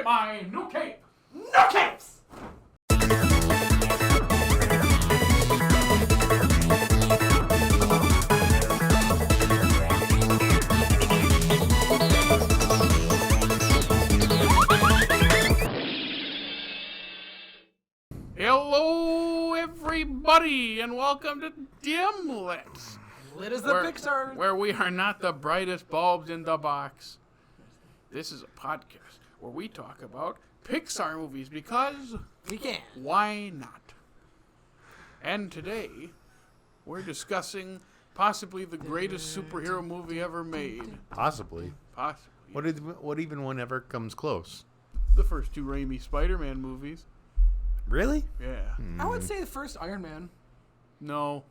my new cape. No capes! Hello, everybody, and welcome to Dimlits. Lit as the Pixar. Where we are not the brightest bulbs in the box. This is a podcast where we talk about Pixar movies because we can. Why not? And today, we're discussing possibly the greatest superhero movie ever made. Possibly. Possibly. What even one ever comes close? The first two Raimi Spider-Man movies. Really? Yeah. I would say the first Iron Man. No.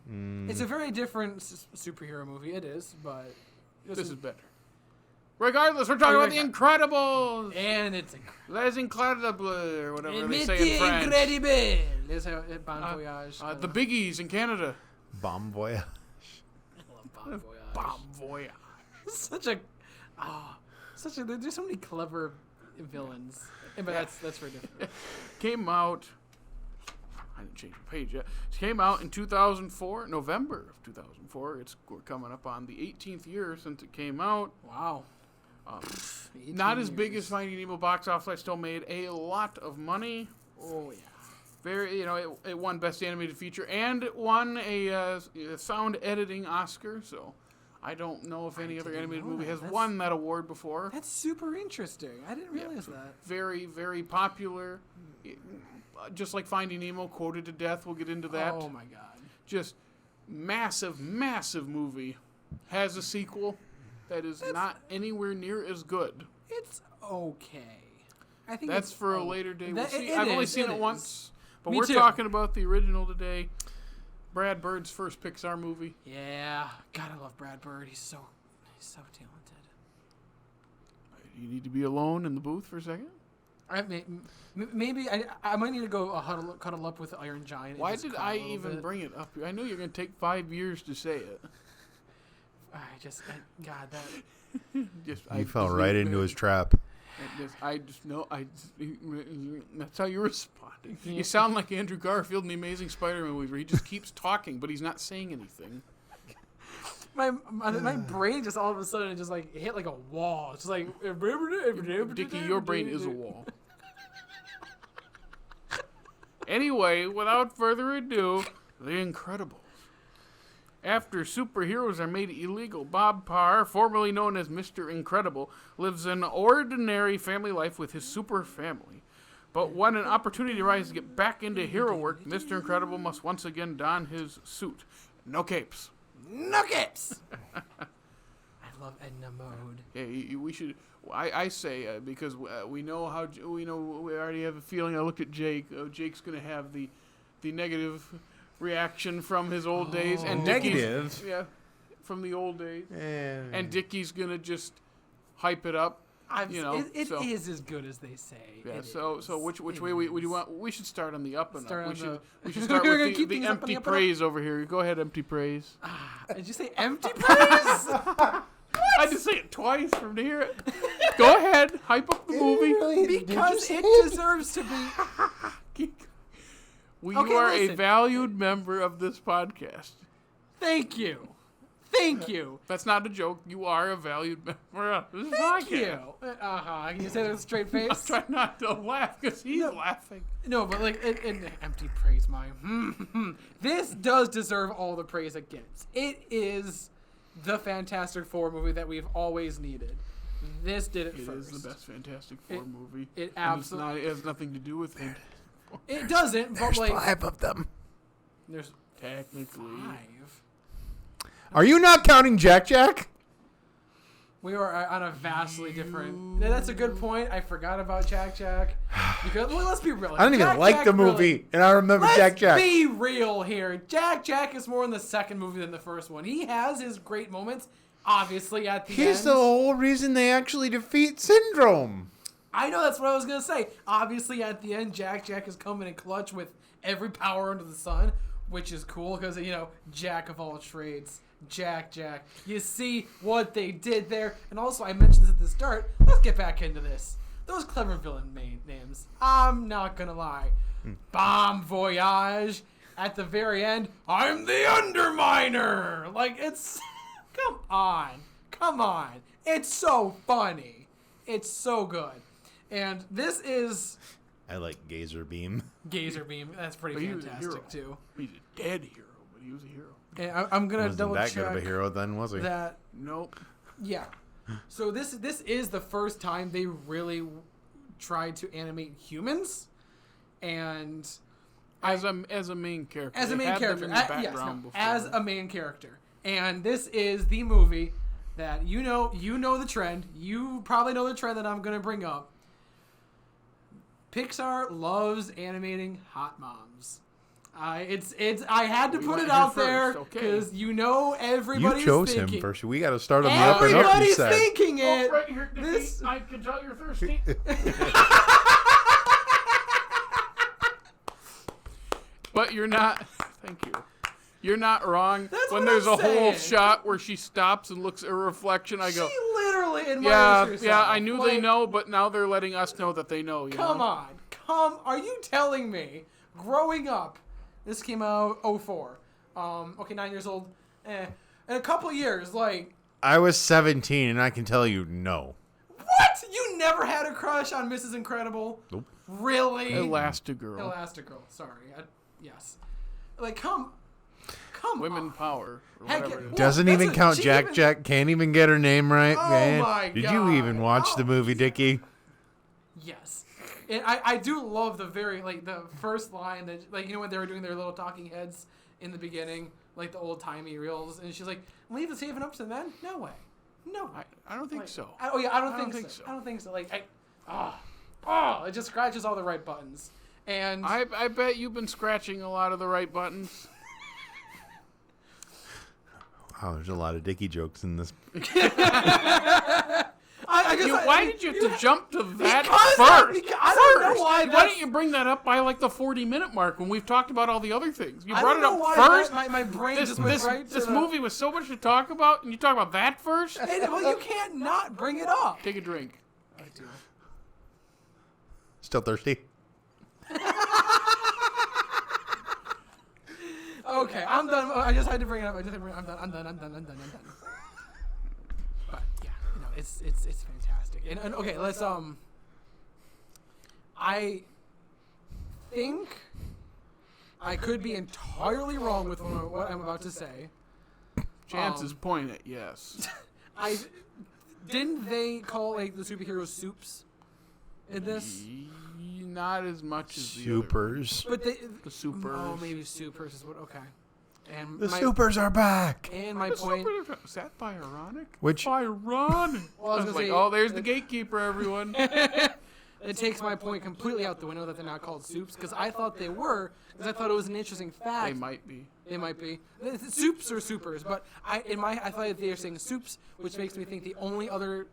It's a very different superhero movie. It is, but This is better. Regardless, we're talking about The Incredibles. And it's Les Incredibles, or whatever they say in French. Incredible. It's a Bon Voyage. The Biggies in Canada. Bon Voyage. I love Bon Voyage. Bon Voyage. There's so many clever villains. But that's for different. Came out. I didn't change the page yet. It came out in 2004, November of 2004. We're coming up on the 18th year since it came out. Wow. Not as big as Finding Nemo box office. I still made a lot of money. Oh yeah. Very, it won Best Animated Feature and it won a sound editing Oscar. So I don't know if any other animated movie has won that award before. That's super interesting. I didn't realize that. Very, very popular. Just like Finding Nemo, quoted to death. We'll get into that. Oh my god. Just massive, massive movie. Has a sequel that is not anywhere near as good. It's okay. I think that's for a later day. We'll see. I've only seen it once, but Me we're too. talking about the original today. Brad Bird's first Pixar movie. Yeah. God, I love Brad Bird. He's so talented. You need to be alone in the booth for a second? Maybe I might need to go cuddle up with Iron Giant. Why did I even bring it up? I knew you were going to take 5 years to say it. He fell right into his trap. That's how you responded. You sound like Andrew Garfield in The Amazing Spider-Man movie where he just keeps talking, but he's not saying anything. My brain just all of a sudden just like hit like a wall. It's just like Dickey, your brain is a wall. Anyway, without further ado, The Incredibles. After superheroes are made illegal, Bob Parr, formerly known as Mr. Incredible, lives an ordinary family life with his super family. But when an opportunity arises to get back into hero work, Mr. Incredible must once again don his suit. No capes. No capes! I love Edna Mode. Yeah, we should... I say, because we know we already have a feeling. I looked at Jake. Jake's going to have the negative reaction from his old days. And Negative? Yeah, from the old days. Yeah. And Dickey's going to just hype it up. It is as good as they say. Yeah. So which way we do want? We should start on the up and up. We should We're start gonna with keep the things up on empty the up and up? praise over here. Go ahead, empty praise. Did you say empty praise? I had to say it twice from to hear it. Go ahead, hype up the movie. Because it deserves to be. You are a valued member of this podcast. Thank you. That's not a joke. You are a valued member of this podcast. Thank you. Can you say that with a straight face? I'm trying not to laugh because he's laughing. No, but like, empty praise, This does deserve all the praise it gets. It is the Fantastic Four movie that we've always needed. This did it first. It is the best Fantastic Four movie. It absolutely... It has nothing to do with it. It doesn't, but There's like... 5 of them. There's technically 5. Are you not counting Jack? We are on a vastly different... That's a good point. I forgot about Jack. Because, well, let's be real. I don't even like the movie, and I remember Jack. Let's be real here. Jack is more in the second movie than the first one. He has his great moments, obviously, at the end. He's the whole reason they actually defeat Syndrome. I know, that's what I was going to say. Obviously, at the end, Jack is coming in clutch with every power under the sun, which is cool because, Jack of all trades. Jack. You see what they did there. And also, I mentioned this at the start. Let's get back into this. those clever villain names. I'm not gonna lie. Bomb Voyage. At the very end, I'm the Underminer. Like, it's... Come on. It's so funny. It's so good. And this is... I like Gazer Beam. Gazer Beam. That's pretty fantastic, too. He's a dead hero, but he was a hero. And I'm going to double check... Wasn't that good of a hero then, was he? That... Nope. Yeah. So this is the first time they really tried to animate humans. And... As a main character. As a main character. In the background before. As a main character. And this is the movie that you know the trend. You probably know the trend that I'm going to bring up. Pixar loves animating hot moms. I had to put it out there because everybody's You chose thinking. him first. We got to start on the up and up. Everybody's thinking it. Oh, right here, Dickey. I can tell you're thirsty. But you're not. Thank you. You're not wrong. That's when what there's I'm a whole saying. shot where she stops and looks at her reflection, I go, She literally admires herself. yeah, I knew they Like, know, but now they're letting us know that they know. Come on. Are you telling me, growing up, this came out 04, 9 years old, in a couple of years, like... I was 17, and I can tell you no. What? You never had a crush on Mrs. Incredible? Nope. Really? Elastigirl. Elastigirl, sorry. Yes. Like, come Women on. power. Or Heck, whatever it is. Doesn't even count. Jack can't even get her name right, Oh man. my Did God. you even watch the movie, Dickey? Yes. And I do love the first line that, like, when they were doing their little talking heads in the beginning, like the old-timey reels, and she's like, leave the saving up to the men? No way. No. I don't think so. I don't think so. I don't think so. Like, it just scratches all the right buttons. And I bet you've been scratching a lot of the right buttons. Wow, there's a lot of Dickey jokes in this. Why did you have to jump to that Because first? I don't know why. Why didn't you bring that up by like the 40-minute mark when we've talked about all the other things? You brought it up first. My brain just went right to This movie was so much to talk about, and you talk about that first? Well, you can't not bring it up. Take a drink. I do. Still thirsty? Okay, I'm done. I just had to bring it up. I'm done. But yeah, it's fantastic. And okay, let's I think I could be entirely wrong with what I'm about to say. Chances point at yes. Didn't they call like the superheroes soups in this? Not as much as the Supers. But the supers. Oh, maybe supers is what. Okay. And The supers are back. And my The point. supers is that ironic? Which- ironic? Well, I was gonna say- oh, there's the gatekeeper, everyone. It takes my point completely out the window that they're not called soups because I thought they were because I thought it was an interesting fact. They might be. They might be. Soups or supers, but I thought they were saying soups, which makes me think the only other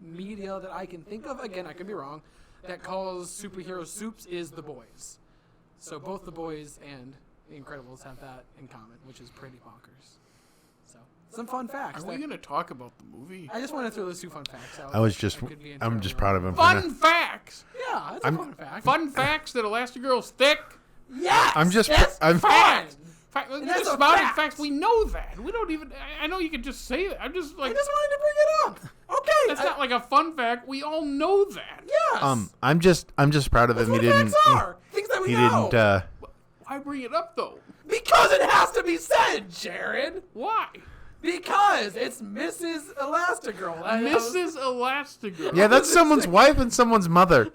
media that I can think of, again, I could be wrong, that calls superhero soups is The Boys. So both The Boys and The Incredibles have that in common, which is pretty bonkers. So some fun facts. Are we going to talk about the movie? I just want to throw those 2 fun facts out. I'm just proud of him. Fun facts! Yeah, that's a fun fact. Fun facts that Elastigirl's thick. Yes! I'm just- that's I'm- fun! That's about it. Facts. We know that. We don't even. I know you could just say that. I'm just like. I just wanted to bring it up. Okay. That's not like a fun fact. We all know that. Yes. I'm just proud of That's him. what He didn't. facts are. Things that we He know. didn't. Why bring it up though? Because it has to be said, Jared. Why? Because it's Mrs. Elastigirl. Mrs. Elastigirl. Yeah, that's someone's wife and someone's mother.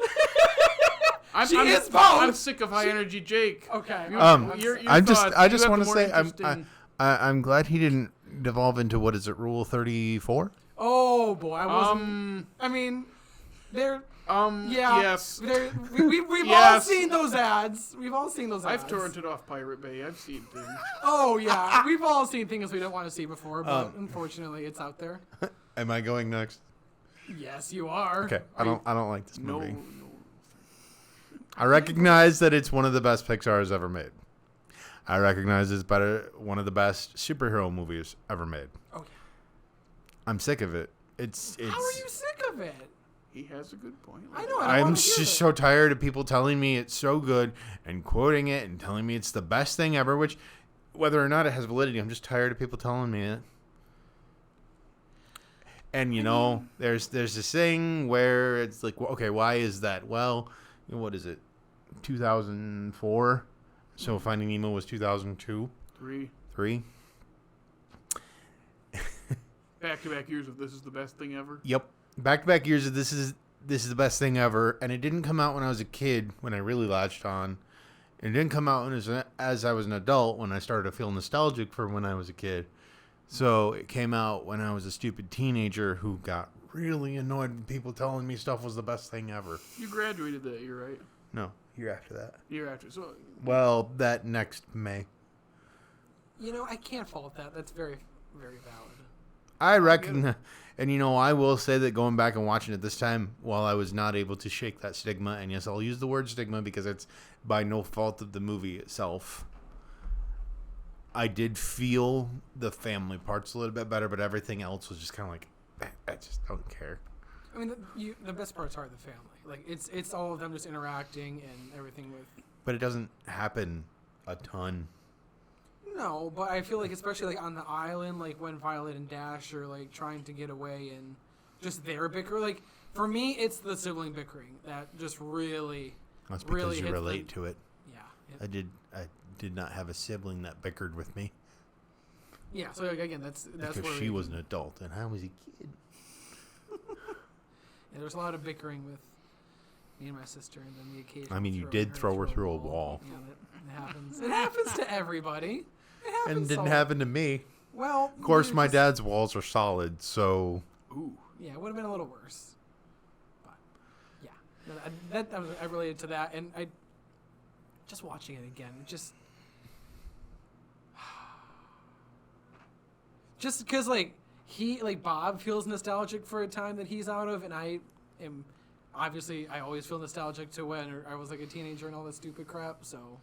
I'm is both. I'm sick of high energy Jake. Okay. Your I just thoughts. want to You say have the more interesting- I'm glad he didn't devolve into what is it, Rule 34? Oh boy, I wasn't. I mean, they're. Yeah. Yes. We've all Yes. seen those ads. We've all seen those ads. I've torrented off Pirate Bay. I've seen things. Oh yeah, we've all seen things we don't want to see before, but unfortunately, it's out there. Am I going next? Yes, you are. Okay. I don't like this No. movie. I recognize that it's one of the best Pixar has ever made. I recognize it's one of the best superhero movies ever made. Oh yeah. I'm sick of it. It's How are you sick of it? He has a good point. I know. I I'm wanna hear just it. so tired of people telling me it's so good and quoting it and telling me it's the best thing ever, which, whether or not it has validity, I'm just tired of people telling me it. And, there's this thing where it's like, well, okay, why is that? Well, what is it? 2004? So Finding Nemo was 2002? 3? Back-to-back years of this is the best thing ever. Yep. Back-to-back years of this is the best thing ever. And it didn't come out when I was a kid, when I really latched on. It didn't come out as I was an adult, when I started to feel nostalgic for when I was a kid. So it came out when I was a stupid teenager who got really annoyed with people telling me stuff was the best thing ever. You graduated that year, right? No, year after that. Year after. So. Well, that next May. I can't fault that. That's very, very valid. I recognize, and I will say that going back and watching it this time, while I was not able to shake that stigma, and yes, I'll use the word stigma because it's by no fault of the movie itself, I did feel the family parts a little bit better, but everything else was just kind of like, I just don't care. I mean, the best parts are the family. Like, it's all of them just interacting and everything with... But it doesn't happen a ton. No, but I feel like especially like on the island, like when Violet and Dash are like trying to get away and just their bicker. Like, for me, it's the sibling bickering that just really... That's because really you relate to it. Yeah. I did not have a sibling that bickered with me. Yeah, so again, that's because where she was an adult and I was a kid. Yeah, there's a lot of bickering with me and my sister, and then the occasion. I mean, you did throw her through a wall. Yeah, it happens. It happens to everybody. It happens. And it didn't happen to me. Well, Of course, my dad's walls are solid, so... Ooh. Yeah, it would have been a little worse. But, yeah. I related to that, and I... Just watching it again, just because, like, Bob feels nostalgic for a time that he's out of, and I am... Obviously, I always feel nostalgic to when I was, like, a teenager and all that stupid crap, so...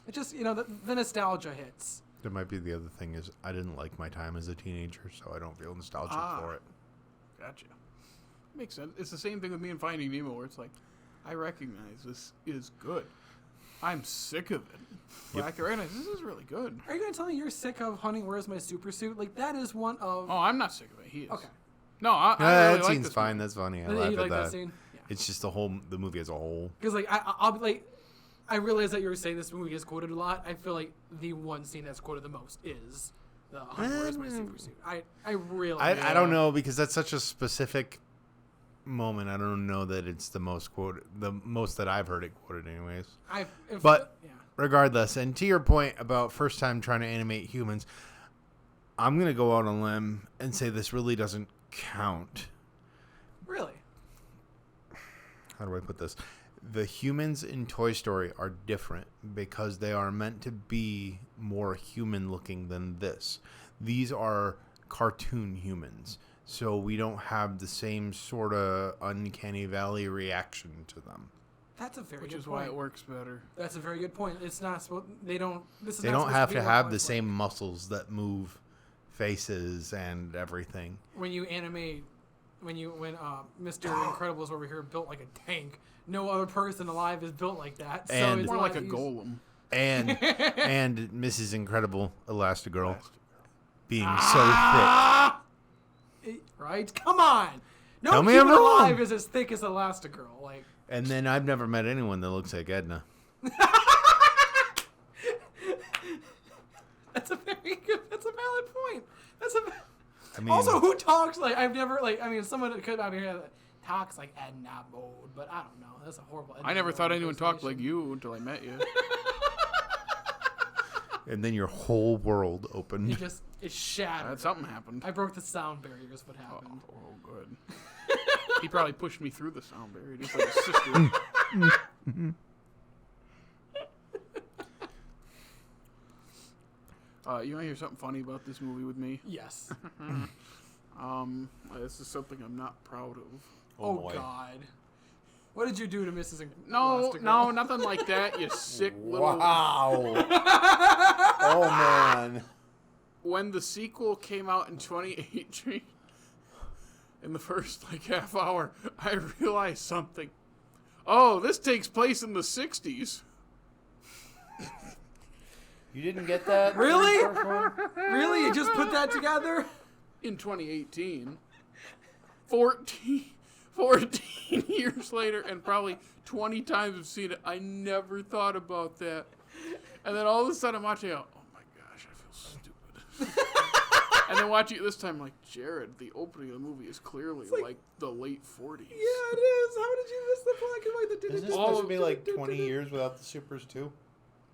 It just, the nostalgia hits. There might be the other thing is I didn't like my time as a teenager, so I don't feel nostalgic for it. Gotcha. Makes sense. It's the same thing with me and Finding Nemo, where it's like, I recognize this is good. I'm sick of it. But I can recognize this is really good. Are you going to tell me you're sick of Hunting Where's My Super Suit? Like, that is one of... Oh, I'm not sick of it. He is. Okay. No, I Yeah, really that like scene's this fine. movie. That's funny. I You laugh at like that that. scene? Yeah. It's just the movie as a whole. Because, like, I'll be like... I realize that you were saying this movie gets quoted a lot. I feel like the one scene that's quoted the most is the Hunting Where's My Super Suit. I really... I don't know, because that's such a specific moment. I don't know that it's the most quoted, the most that I've heard it quoted anyways. But regardless, and to your point about first time trying to animate humans, I'm going to go out on a limb and say this really doesn't count. Really? How do I put this? The humans in Toy Story are different because they are meant to be more human looking than this. These are cartoon humans, so we don't have the same sort of uncanny valley reaction to them. That's a very Which good is point. why it works better. That's a very good point. It's not supposed... They don't... This is They not don't supposed have be to what have life the is same muscles that move faces and everything. When you animate... When Mr. Incredible is over here built like a tank, no other person alive is built like that. So And- it's More like a easy. golem. And Mrs. Incredible Elastigirl being Ah! Right? Come on! No Tell me I'm human wrong. alive is as thick as Elastigirl. Like, so thick. And then I've never met anyone that looks like Edna. that's a very good... That's a valid point. That's a... I mean, Also, who talks like... I've never... Like, I mean, someone could out here that talks like Edna mode, but I don't know. That's a horrible... I never thought anyone talked like impersonation. you until I met you. and then your whole world opened. It shattered. Something happened. I broke the sound barrier is what happened. Oh, good. He probably pushed me through the sound barrier, just like his sister. You want to hear something funny about this movie with me? Yes. This is something I'm not proud of. Oh, boy. God. What did you do to Mrs. No, Elastigirl? nothing like that, you sick little... Wow. Oh, man. When the sequel came out in 2018, in the first like half hour, I realized something. Oh, this takes place in the 60s. You didn't get that? Really? in the first one? Really? You just put that together? In 2018. 14 years later, and probably 20 times I've seen it. I never thought about that. And then all of a sudden I'm watching it, oh my gosh, I feel stupid. And then watching it this time, like, Jared, the opening of the movie is clearly like the late 40s. Yeah, it is. How did you miss the black and white that did Isn't it? this supposed to be like 20 years without the supers too?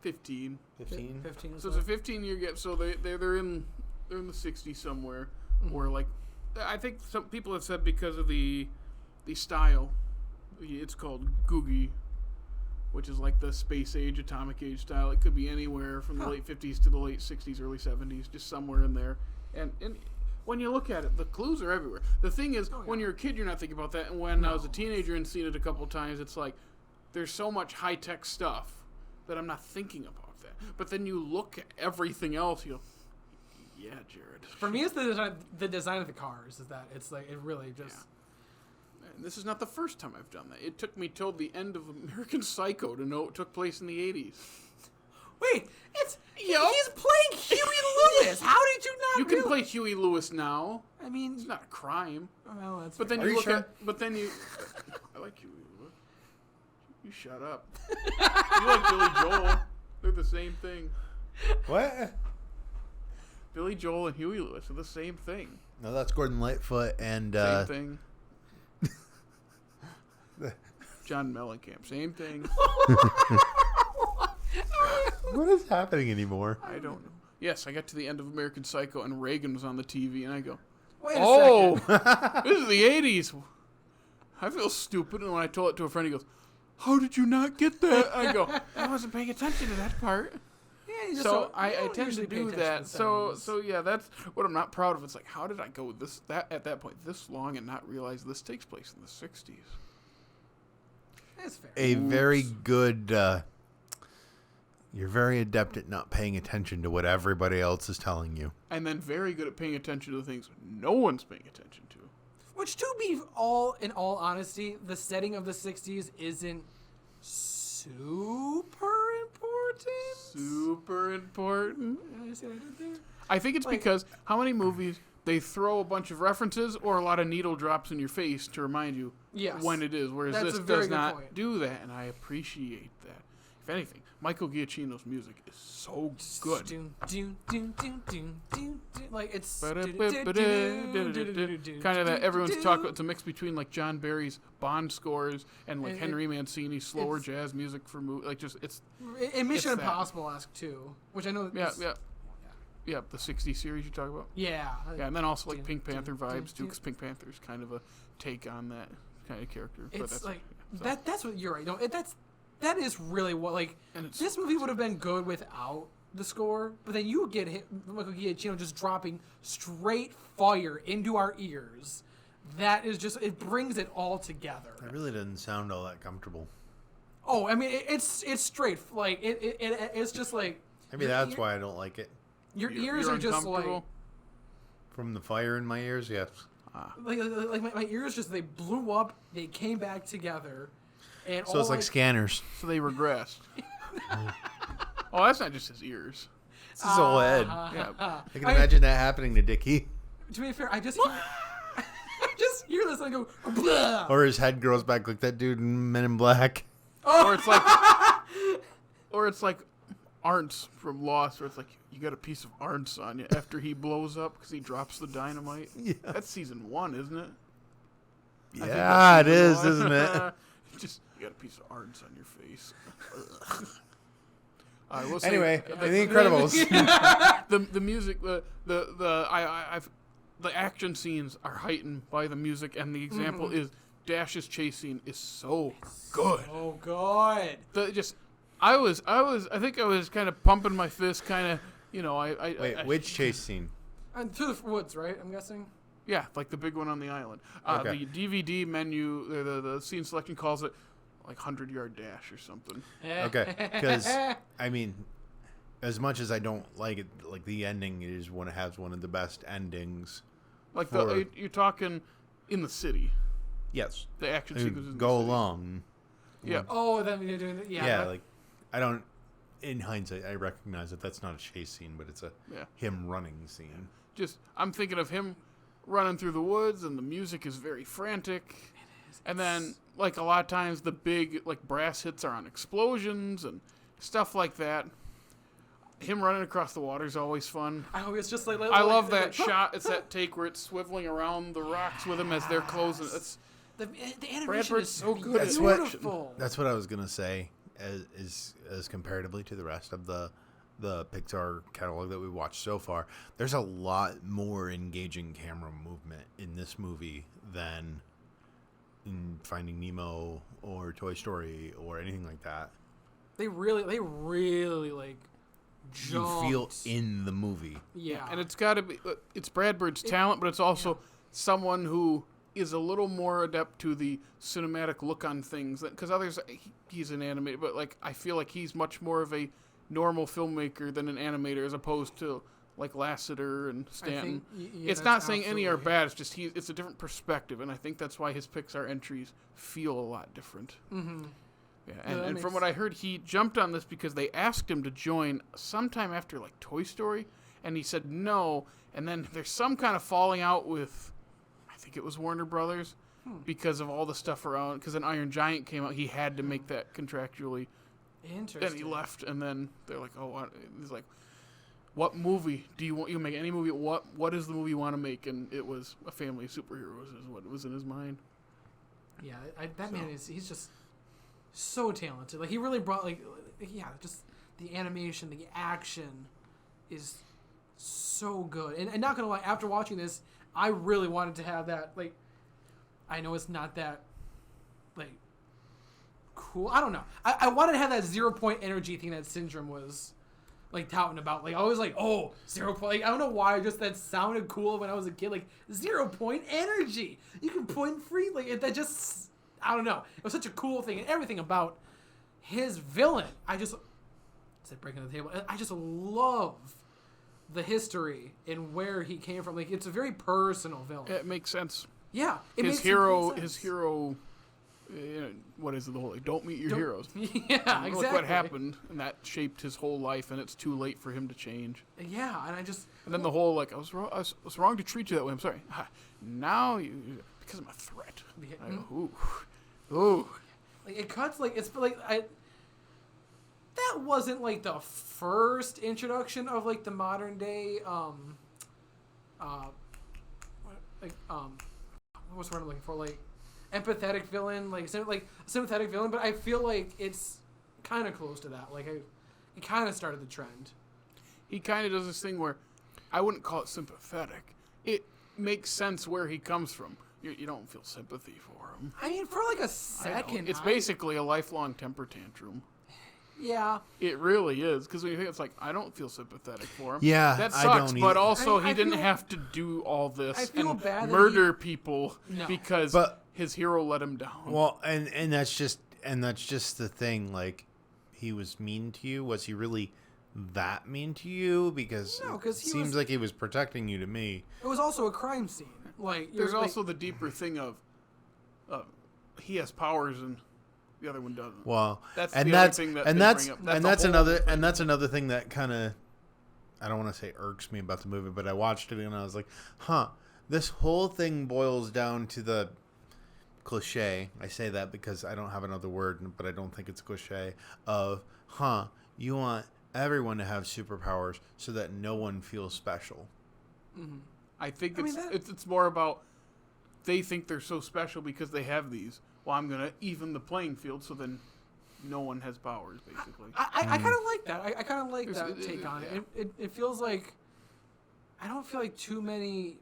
15. 15? 15. So it's a 15-year gap. So they're in the 60s somewhere, where like I think some people have said because of the style, it's called Googie, which is like the space age, atomic age style. It could be anywhere from the late 50s to the late 60s, early 70s, just somewhere in there. And when you look at it, the clues are everywhere. The thing is, when you're a kid, you're not thinking about that. And when I was a teenager and seen it a couple times, it's like there's so much high-tech stuff that I'm not thinking about that. But then you look at everything else, you go, yeah, Jared. For me, it's the design of the cars. Is that it's like it really just. Yeah. And this is not the first time I've done that. It took me till the end of American Psycho to know it took place in the 80s. Wait, he's playing Huey Lewis. How did you not? You can play Huey Lewis now. I mean, It's not a crime. well, that's. But then Are you you look sure? at. But then you. I like Huey Lewis. You shut up. You like Billy Joel. They're the same thing. What? Billy Joel and Huey Lewis are the same thing. No, that's Gordon Lightfoot and Same thing. John Mellencamp. Same thing. what is happening anymore? I don't know. Yes, I got to the end of American Psycho and Reagan was on the TV and I go, Wait a oh, second. this is the 80s. I feel stupid. And when I told it to a friend, he goes, how did you not get that? I go, I wasn't paying attention to that part. Yeah, you just So don't- I you don't tend to usually pay do attention that. to So settings. yeah, that's what I'm not proud of. It's like, how did I go at that point this long and not realize this takes place in the 60s? That's fair. A very good. You're very adept at not paying attention to what everybody else is telling you. And then very good at paying attention to the things no one's paying attention to. Which, to be in all honesty, the setting of the 60s isn't super important. Super important. Did I see what I did there? I think it's Like- because how many movies they throw a bunch of references or a lot of needle drops in your face to remind you Yes. when it is, whereas That's this a very does good not point. do that, and I appreciate that. If anything, Michael Giacchino's music is so good. Doom, doom, doom, doom, doom, doom, doom. Like it's Kind of that everyone's talking about. It's a mix between like John Barry's Bond scores and like And Henry Mancini's slower it's- jazz music for like just it's And Mission it's that. Impossible-esque too, which I know. yeah is- yeah the 60s series you talk about. Yeah. Yeah, and then also like Dun, Pink Panther dun, vibes too, dun, because Pink Panther's kind of a take on that kind of character. But It's that's, like so- that's what you're right. No, that is really what like And it's this movie would have been good without the score, but then you get hit, Michael Giacchino just dropping straight fire into our ears. That is just it brings it all together. It really doesn't sound all that comfortable. Oh, I mean it's straight like it's just like Maybe your that's ear- why I don't like it. your you're ears are just like uncomfortable. From the fire in my ears, yes. my ears just they blew up, they came back together, and So it's like scanners. So they regressed. Oh, that's not just his ears. It's his whole head. Yeah. I can imagine that happening to Dickey. To be fair, I just hear, I just hear this and I go, "Blah." Or his head grows back like that dude in Men in Black. Or it's like Arntz from Lost, where it's like you got a piece of Arntz on you after he blows up because he drops the dynamite. Yeah. That's season 1, isn't it? I think Yeah, it that's is, season isn't it? 1. Just you got a piece of Arntz on your face. I will say, Anyway, The Incredibles. the music, the action scenes are heightened by the music, and the example is Dash's chase scene is so good. Oh God! I think I was kind of pumping my fist, kind of, Wait, which chase scene? And through the woods, right? I'm guessing. Yeah, like the big one on the island. Okay. The DVD menu, the scene selection calls it like 100-yard dash or something. Okay, because, I mean, as much as I don't like it, like the ending is has one of the best endings. Like For- you're talking in the city. Yes. The action sequences. In Go the city. along. Yeah. Oh, then you're doing that. Yeah. Yeah, like I don't. In hindsight, I recognize that that's not a chase scene, but it's a him running scene. Just I'm thinking of him running through the woods, and the music is very frantic. It is. And then, like a lot of times, the big like brass hits are on explosions and stuff like that. Him running across the water is always fun. I always just like I love that shot. It's that take where it's swiveling around the rocks with him as they're closing. It's the animation Bradford's is so good. That's beautiful. That's what I was gonna say. As comparatively to the rest of the Pixar catalog that we watched so far, there's a lot more engaging camera movement in this movie than in Finding Nemo or Toy Story or anything like that. They really like jumped. You feel in the movie. Yeah, and it's got to be. It's Brad Bird's talent, but it's also someone who is a little more adept to the cinematic look on things. Because others, he's an animator, but like I feel like he's much more of a normal filmmaker than an animator, as opposed to like Lasseter and Stanton. It's not saying any are bad. It's just it's a different perspective, and I think that's why his Pixar entries feel a lot different. Mm-hmm. Yeah, and from what I heard, he jumped on this because they asked him to join sometime after like Toy Story, and he said no. And then there's some kind of falling out with, I think it was Warner Brothers, because of all the stuff around. Because an Iron Giant came out, he had to make that contractually. Interesting. Then he left, and then they're like, "Oh, what?" He's like, "What movie do you want? You make any movie? What is the movie you want to make?" And it was a family of superheroes, is what was in his mind. Yeah, that man he's just so talented. Like he really brought just the animation, the action is so good. And not gonna lie, after watching this, I really wanted to have that. Like, I know it's not that like cool. I don't know. I wanted to have that 0 point energy thing that Syndrome was like touting about. Like I was like, 0 point. Like, I don't know why. Just that sounded cool when I was a kid. Like 0 point energy. You can point free. Like that just. I don't know. It was such a cool thing, and everything about his villain. I said breaking the table. I just love the history and where he came from. Like it's a very personal villain. It makes sense. Yeah, His hero. What is it? The whole like, don't meet your heroes. Yeah, and exactly. Look what happened, and that shaped his whole life, and it's too late for him to change. Yeah, and And then the whole like I was wrong to treat you that way. I'm sorry. Now because I'm a threat. Ooh. Like it cuts like it's like that wasn't like the first introduction of like the modern day what's the word I'm looking for, like empathetic villain, like sympathetic villain, but I feel like it's kind of close to that. Like it kind of started the trend. He kind of does this thing where I wouldn't call it sympathetic. It makes sense where he comes from. You don't feel sympathy for him. I mean, for like a second, It's basically a lifelong temper tantrum. Yeah. It really is, because when you think it's like, I don't feel sympathetic for him. Yeah, that I sucks. don't But either. also, I he didn't feel- have to do all I this feel and bad that murder people because But- his hero let him down. Well, and that's just the thing. Like, he was mean to you. Was he really that mean to you? Because No, it 'cause he seems was- like he was protecting you to me. It was also a crime scene. Like There's also the deeper thing of he has powers and the other one doesn't. Well, That's and the that's other thing that and they that's bring up. and the that's whole another thing. and that's another thing that kind of, I don't want to say irks me about the movie, but I watched it and I was like, this whole thing boils down to the cliche. I say that because I don't have another word, but I don't think it's a cliche of, you want everyone to have superpowers so that no one feels special. Mm-hmm. I think it's more about they think they're so special because they have these. Well, I'm going to even the playing field so then no one has powers, basically. I kind of like that. I kind of like that There's- take on it. It feels like I don't feel like too many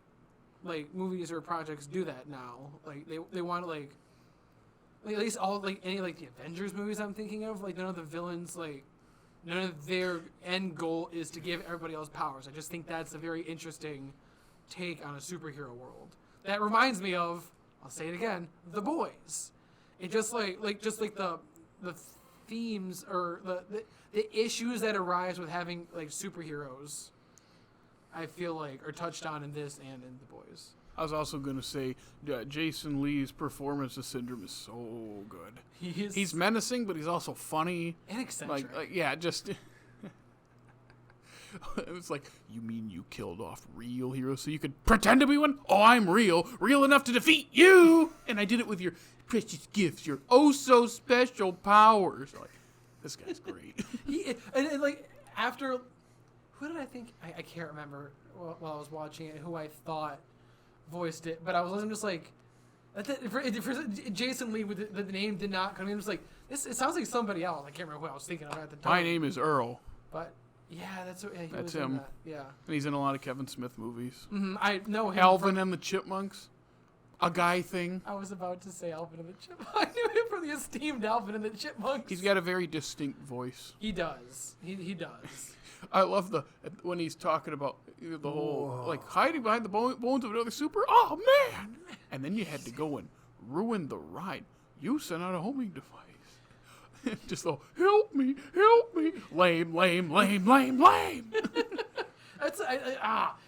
like movies or projects do that now. Like they want to like at least all like any like the Avengers movies I'm thinking of, like none of the villains, like none of their end goal is to give everybody else powers. I just think that's a very interesting take on a superhero world. That reminds me of, I'll say it again, The Boys. It just like the themes or the issues that arise with having like superheroes, I feel like are touched on in this and in The Boys. I was also going to say Jason Lee's performance of Syndrome is so good. He's menacing, but he's also funny. And eccentric. Yeah, just... It's like, you mean you killed off real heroes so you could pretend to be one? Oh, I'm real enough to defeat you! And I did it with your precious gifts, your oh-so-special powers. Like, this guy's great. And like, after... Who did I think? I can't remember while I was watching it who I thought voiced it, but I was just like, for Jason Lee with the name did not come in. It was like, it sounds like somebody else. I can't remember who I was thinking of at the time. My name is Earl. But yeah, that's That's was him. In that. Yeah, And he's in a lot of Kevin Smith movies. Mm-hmm. I know him. Alvin and the Chipmunks. A guy thing. I was about to say Alvin and the Chipmunks. I knew him from the esteemed Alvin and the Chipmunks. He's got a very distinct voice. He does. He does. I love when he's talking about the whole, like, hiding behind the bones of another super. Oh, man! And then you had to go and ruin the ride. You sent out a homing device. Just the, help me. Lame. That's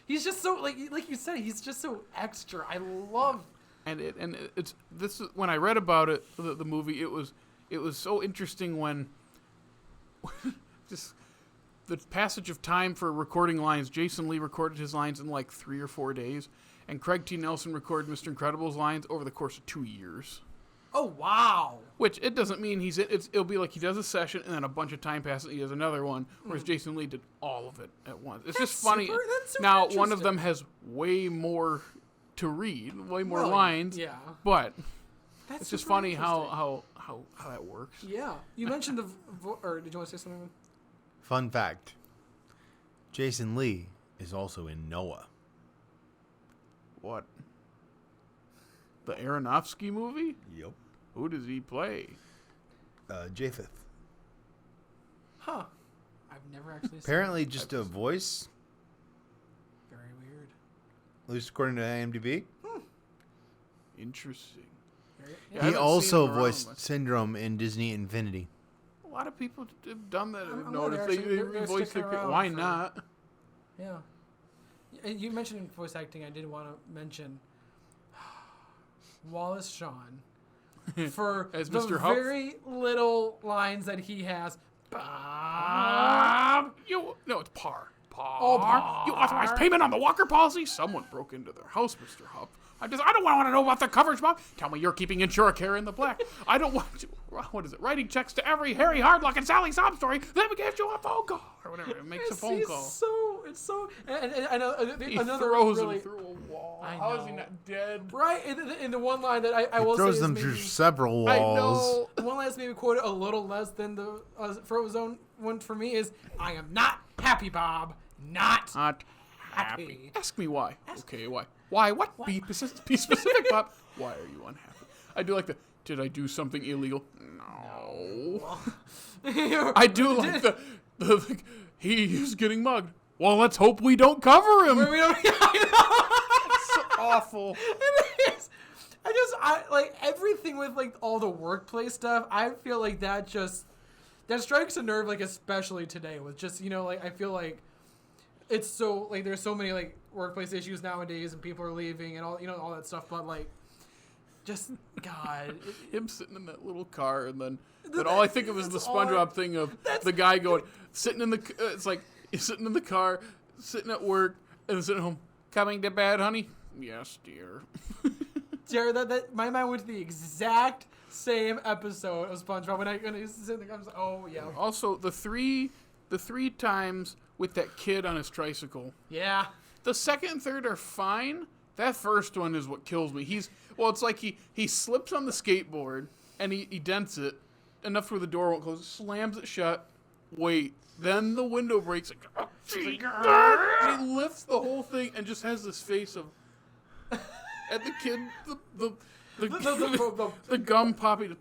he's just so, like you said, he's just so extra. I love. And it's this is when I read about it, the movie, it was so interesting when just the passage of time for recording lines. Jason Lee recorded his lines in like 3 or 4 days, and Craig T. Nelson recorded Mr. Incredible's lines over the course of 2 years. Oh wow! Which it doesn't mean it'll be like he does a session and then a bunch of time passes and he does another one, whereas Jason Lee did all of it at once. It's just funny. That's super now one of interesting. them has way more to read, way more Really? lines. Yeah. But That's it's just super funny interesting. how that works. Yeah. You mentioned or did you want to say something? Fun fact. Jason Lee is also in Noah. What? The Aronofsky movie? Yep. Who does he play? Japheth. Huh. I've never actually Apparently seen just a voice, it. Very weird. at least according to IMDb. Interesting. Very, Yeah, I He haven't seen also him around voiced much. Syndrome in Disney Infinity. A lot of people have done that. I'm I've glad noticed they're voice sticking their around why for- not? Yeah. And you mentioned voice acting. I did want to mention Wallace Shawn for As the Mr. Huff? very little lines that he has. Bob. It's Par. Oh, Par. You authorized payment on the Walker policy? Someone broke into their house, Mr. Huff. I don't want to know about the coverage, Bob. Tell me you're keeping Insuracare in the black. I don't want to. What is it? Writing checks to every Harry Hardlock and Sally sob story. Let me get you a phone call or whatever. It makes a phone call. It's so. And I know He another throws really him through a wall. I How is he know. not dead? right in the one line that I will Throws say them is through maybe, several I walls. know. one line that's maybe quoted a little less than the Frozone one for me is "I am not happy, Bob. Not Not happy." happy. Ask me why. Okay, why? Why? What? Be specific, Bob. Why are you unhappy? I do like the. Did I do something illegal? No. I do like the he is getting mugged. Well, let's hope we don't cover him. We don't, I It's so awful. It is. I like everything with like all the workplace stuff. I feel like that strikes a nerve, like especially today with just like I feel like it's so like there's so many like workplace issues nowadays and people are leaving and all all that stuff. But like, just God, Him sitting in that little car, and then all I think of is the That's all I- SpongeBob thing of the guy going sitting in the. It's like he's sitting in the car, sitting at work, and then sitting home. Coming to bed, honey? Yes, dear. Jared, that my mind went to the exact same episode of SpongeBob when he's sitting there. I was like, oh yeah, Also, the three times with that kid on his tricycle. yeah. The second and third are fine. That first one is what kills me. It's like he slips on the skateboard and he dents it enough where the door won't close, slams it shut. Wait, then the window breaks. And he lifts the whole thing and just has this face of at the kid the gum popping.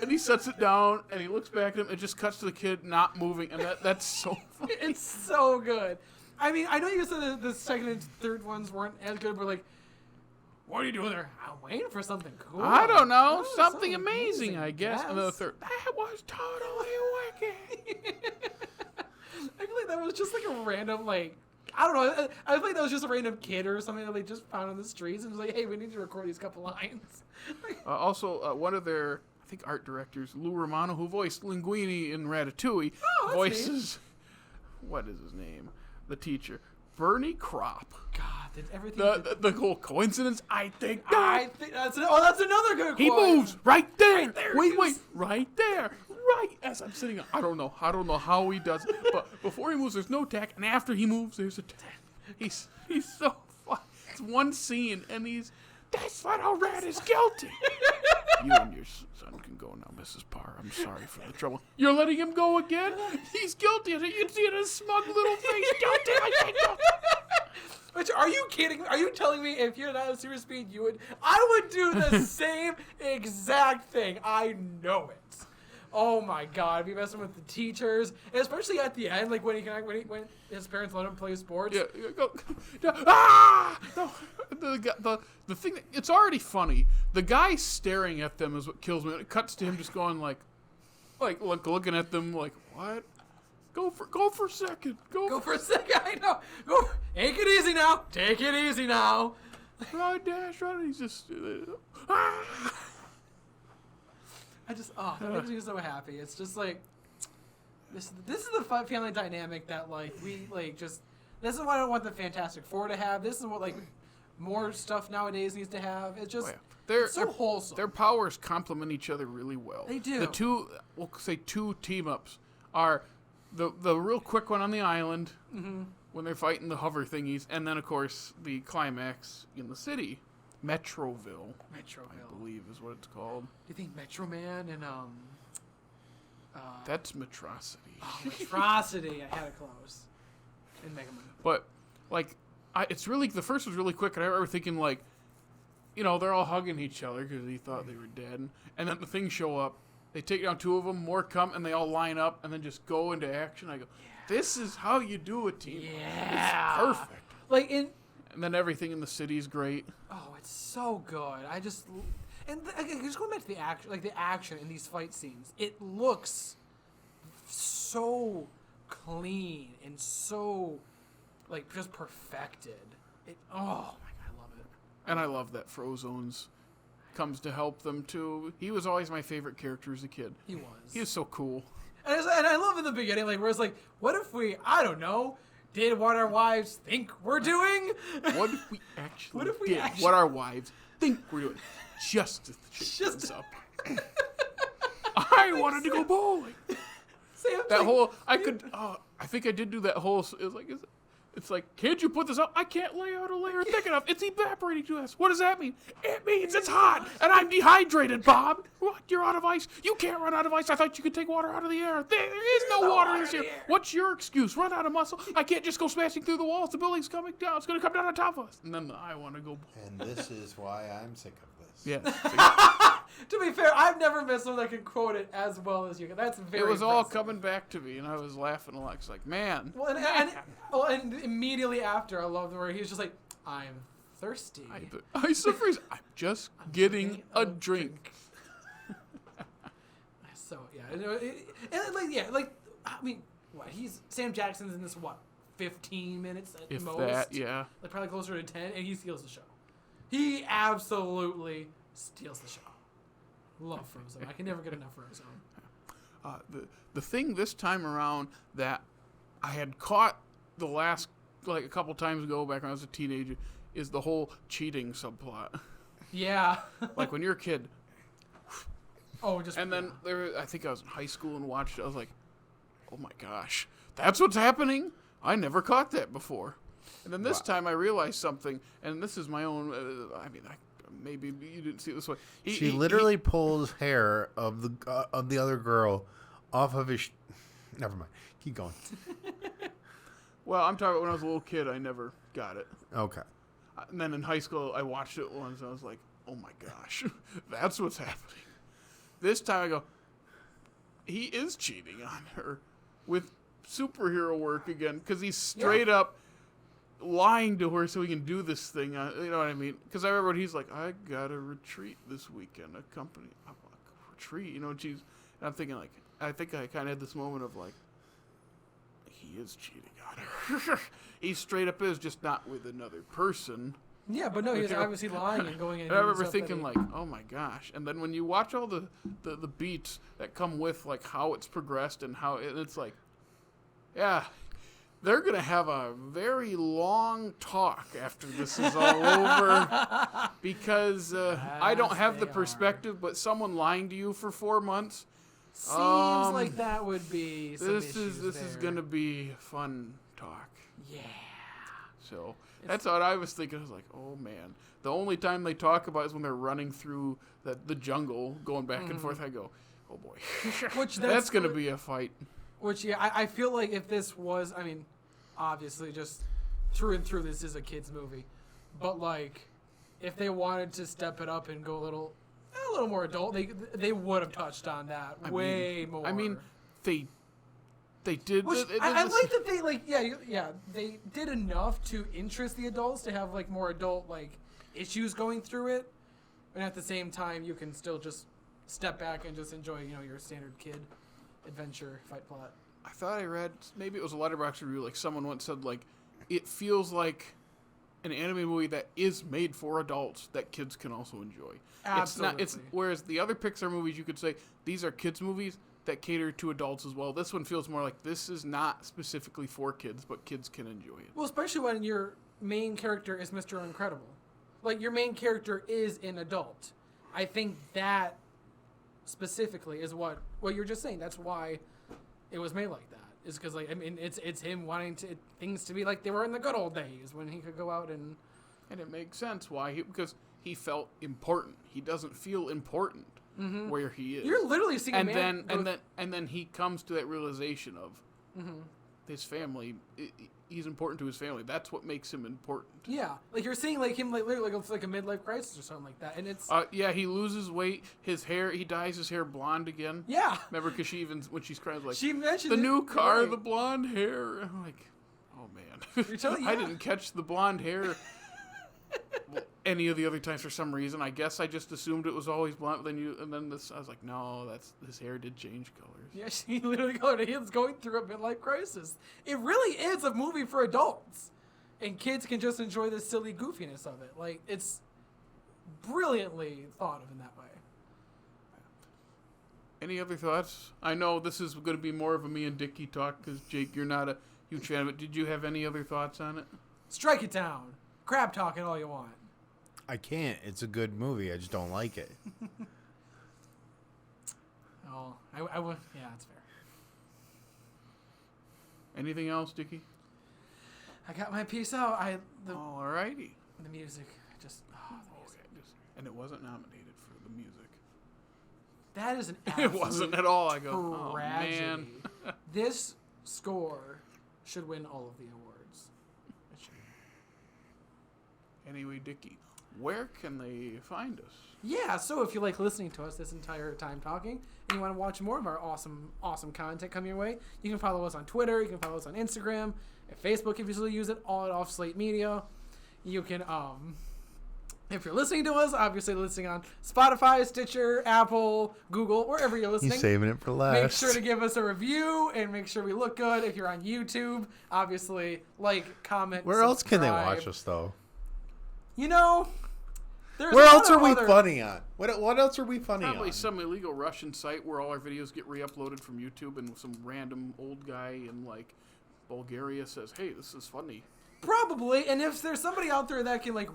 And he sets it down and he looks back at him and just cuts to the kid not moving, and that's so funny. It's so good. I mean, I know you said the second and third ones weren't as good, but like, what are you doing there? I'm waiting for something cool. I don't know. Oh, something amazing, I guess. And then the yes. third, that was totally wicked. I feel like that was just like a random like I don't know. I feel like that was just a random kid or something that they just found on the streets and was like, hey, we need to record these couple lines. Also, one of their, I think, art directors, Lou Romano, who voiced Linguini in Ratatouille, Oh, that's voices, what is his name? The teacher. Bernie Krop. God, did everything... The whole coincidence, I think I think that's another good quote. he moves right there. Right there, Wait, he wait, was- right there. Right as I'm sitting. I don't know how he does it. But before he moves, there's no tack, and after he moves, there's a tack. He's so fun. It's one scene, and that's little rat is guilty. You and your son can go now, Mrs. Parr. I'm sorry for the trouble. You're letting him go again? He's guilty. You can see it in his smug little face. Guilty. I can't go. Which, are you kidding me? Are you telling me if you're not at serious speed, I would do the same exact thing. I know it. Oh my God, be messing with the teachers, and especially at the end, like when his parents let him play sports. Yeah, go. Ah! No, the thing that, it's already funny. The guy staring at them is what kills me. It cuts to him just going like looking at them like, what? Go for a second. Go for a second. I know. Go. Take it easy now. Take it easy now. Right, Dash, right. He's just. Ah! That makes me so happy. It's just like, this is the fun family dynamic that this is what I want the Fantastic Four to have. This is what more stuff nowadays needs to have. It's just, it's so wholesome. Their powers complement each other really well. They do. The two, we'll say two team ups are the real quick one on the island when they're fighting the hover thingies, and then of course the climax in the city. Metroville, I believe is what it's called. Do you think Metro Man and That's Metrocity. Metrocity, I had it close. In Mega Man. But it's really, the first was really quick, and I remember thinking they're all hugging each other because he thought they were dead, and then the things show up. They take down two of them, more come, and they all line up and then just go into action. I go, this is how you do a team. Yeah, it's perfect. And then everything in the city is great. Oh, it's so good. Just going back to the action in these fight scenes, it looks so clean and so just perfected. Oh my God, I love it. And I love that Frozone's comes to help them too. He was always my favorite character as a kid. He was. He was so cool. And I love in the beginning, where it's what if we, I don't know, did what our wives think we're doing? What if we actually did what our wives think we're doing? Just to shake things up. I wanted to go bowling. I think I did do that whole, it's like, can't you put this up? I can't lay out a layer thick enough. It's evaporating too fast. What does that mean? It means it's hot, and I'm dehydrated, Bob. What? You're out of ice? You can't run out of ice. I thought you could take water out of the air. There is no water in this air. What's your excuse? Run out of muscle? I can't just go smashing through the walls. The building's coming down. It's going to come down on top of us. And then I want to go. And this is why I'm sick of this. Yeah. To be fair, I've never met someone that can quote it as well as you can. That's very It was all impressive. coming back to me, and I was laughing a lot. It's like, man. Well, and immediately after, I love where he was just like, I'm thirsty. I'm just getting a drink. So, yeah. Sam Jackson's in this, 15 minutes at If most? that, yeah. Probably closer to 10, and he steals the show. He absolutely steals the show. Love Frozone. I can never get enough Frozone. The thing this time around that I had caught the last, a couple times ago back when I was a teenager, is the whole cheating subplot. Yeah. When you're a kid. And then I think I was in high school and watched it. I was like, oh my gosh, that's what's happening? I never caught that before. And then this time I realized something, and this is my own, maybe you didn't see it this way. She literally pulls hair of the other girl off of his... Never mind. Keep going. Well, I'm talking about when I was a little kid, I never got it. Okay. And then in high school, I watched it once, and I was like, oh my gosh, that's what's happening. This time I go, he is cheating on her with superhero work again, because he's straight up lying to her so he can do this thing. You know what I mean? Because I remember when he's like, I got a retreat this weekend, a retreat, and I'm thinking I think I kind of had this moment of he is cheating on her. He straight up is, just not with another person. Yeah, but no, he's obviously lying and going in. And I remember thinking, like, oh my gosh. And then when you watch all the beats that come with, like, how it's progressed and how it's like, yeah, they're going to have a very long talk after this is all over. Because I don't have the perspective, but someone lying to you for 4 months. Seems like that would be some This is going to be fun talk. Yeah. So that's what I was thinking. I was like, oh man. The only time they talk about is when they're running through the jungle, going back and forth. I go, oh boy. That's going to be a fight. Which, yeah, I feel like if this was, I mean, obviously just through and through this is a kid's movie. But, like, if they wanted to step it up and go a little more adult, they would have touched on that more. I mean, they did. Which, I like that they, like, they did enough to interest the adults to have, like, more adult, like, issues going through it. And at the same time, you can still just step back and just enjoy, your standard kid adventure fight plot. I thought I read, maybe it was a Letterboxd review, like, someone once said, like, it feels like an anime movie that is made for adults that kids can also enjoy. Absolutely. Whereas the other Pixar movies, you could say, these are kids' movies that cater to adults as well. This one feels more like this is not specifically for kids, but kids can enjoy it. Well, especially when your main character is Mr. Incredible. Like, your main character is an adult. I think that specifically is what you're just saying. That's why it was made like that. Is because, like, I mean, it's him wanting things to be like they were in the good old days when he could go out and it makes sense why because he felt important. He doesn't feel important where he is. You're literally seeing and then he comes to that realization of his family. He's important to his family. That's what makes him important. Yeah, like you're seeing like him like literally like a midlife crisis or something like that, and it's he loses weight. His hair, he dyes his hair blonde again. Yeah, remember because she even when she's crying like she mentioned the new car, the blonde hair. I'm like, oh man, you're telling, I didn't catch the blonde hair. Any of the other times for some reason. I guess I just assumed it was always blonde. But then I was like, no, his hair did change colors. Yeah, she literally colored. He was going through a midlife crisis. It really is a movie for adults, and kids can just enjoy the silly goofiness of it. Like, it's brilliantly thought of in that way. Any other thoughts? I know this is going to be more of a me and Dickey talk because Jake, you're not a huge fan of it. Did you have any other thoughts on it? Strike it down. Crab talking all you want. I can't. It's a good movie. I just don't like it. Oh, I would. Yeah, that's fair. Anything else, Dickey? I got my piece out. Alrighty. The music, just. Oh, the music. And it wasn't nominated for the music. That is an. It wasn't at all. I go, tragedy. Oh man. This score should win all of the awards. It should. Anyway, Dickey, where can they find us? Yeah, so if you like listening to us this entire time talking, and you want to watch more of our awesome content come your way, you can follow us on Twitter, you can follow us on Instagram, and Facebook if you still use it, all at Off Slate Media. You can, if you're listening to us, obviously listening on Spotify, Stitcher, Apple, Google, wherever you're listening. He's saving it for last. Make sure to give us a review and make sure we look good. If you're on YouTube, obviously, like, comment, Where else can they watch us, though? You know, where else are we funny on? What else are we funny on? Probably some illegal Russian site where all our videos get re-uploaded from YouTube and some random old guy in, like, Bulgaria says, hey, this is funny. Probably, and if there's somebody out there that can, like,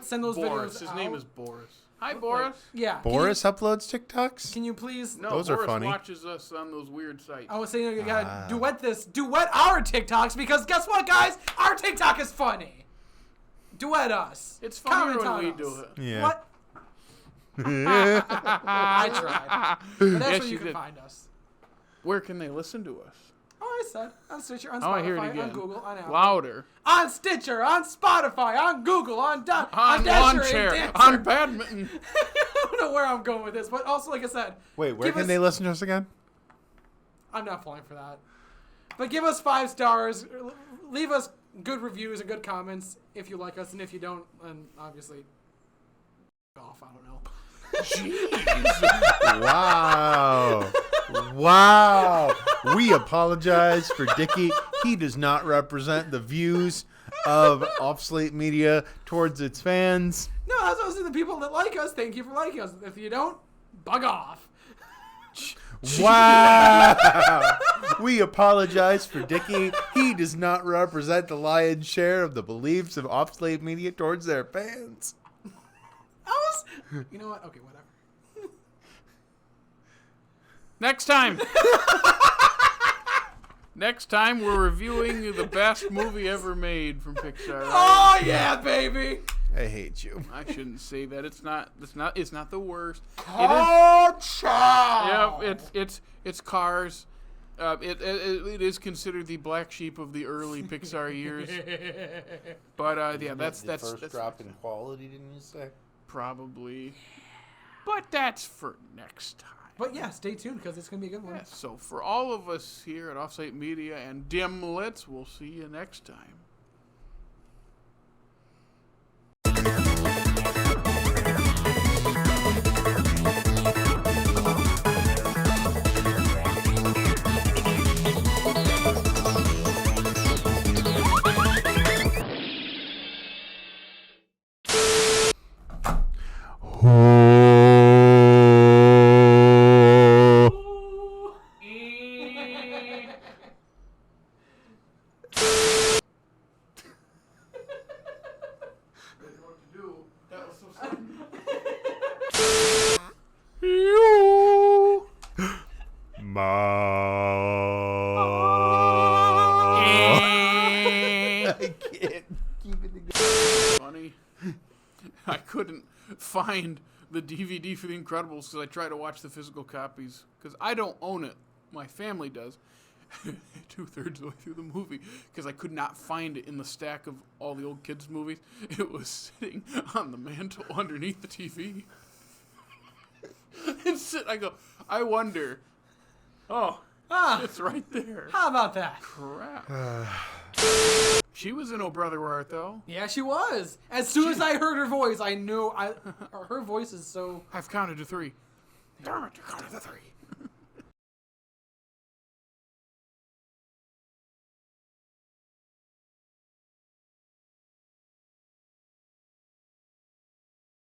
send those Boris. videos His out. name is Boris. Hi, Boris. Yeah. Boris uploads TikToks? Can you please? No, those Boris are funny. Watches us on those weird sites. I was saying you gotta duet our TikToks because guess what, guys? Our TikTok is funny. Duet us. It's funnier Comment when on we us. do it. Yeah. What? I tried. But that's Yes, where you you can did. find us. Where can they listen to us? Oh, I said on Stitcher, on Oh, I hear it Spotify, again. on Google, on Apple, Louder. on Stitcher, on Spotify, on Google, on On Dasher lawn and chair. Dancer. On badminton. I don't know where I'm going with this, but also, like I said, Wait, where can they listen to us again? I'm not falling for that. But give us 5 stars. Leave us good reviews and good comments if you like us, and if you don't, then obviously, off. I don't know. Jeez. Wow. Wow. We apologize for Dickey. He does not represent the views of Off Slate Media towards its fans. No, that's what I was saying. The people that like us, thank you for liking us. If you don't, bug off. Wow. We apologize for Dickey. He does not represent the lion's share of the beliefs of Off Slate Media towards their fans. You know what? Okay, whatever. Next time. Next time we're reviewing the best movie ever made from Pixar. Oh yeah, baby. I hate you. I shouldn't say that. It's not the worst. It's Cars. It is considered the black sheep of the early Pixar years. But yeah, that's first drop in quality, didn't you say? Probably. But that's for next time. But yeah, stay tuned because it's gonna be a good one. Yeah, so for all of us here at Offsite Media and Dimlits, we'll see you next time. I couldn't find the DVD for The Incredibles because I tried to watch the physical copies because I don't own it. My family does. 2/3 of the way through the movie because I could not find it in the stack of all the old kids' movies. It was sitting on the mantle underneath the TV. I go, I wonder. Oh, it's right there. How about that? Crap. She was in Oh Brother Where Art Thou. Yeah, she was. As soon as I heard her voice, I knew her voice is so... I've counted to 3. Damn it, you counted to 3.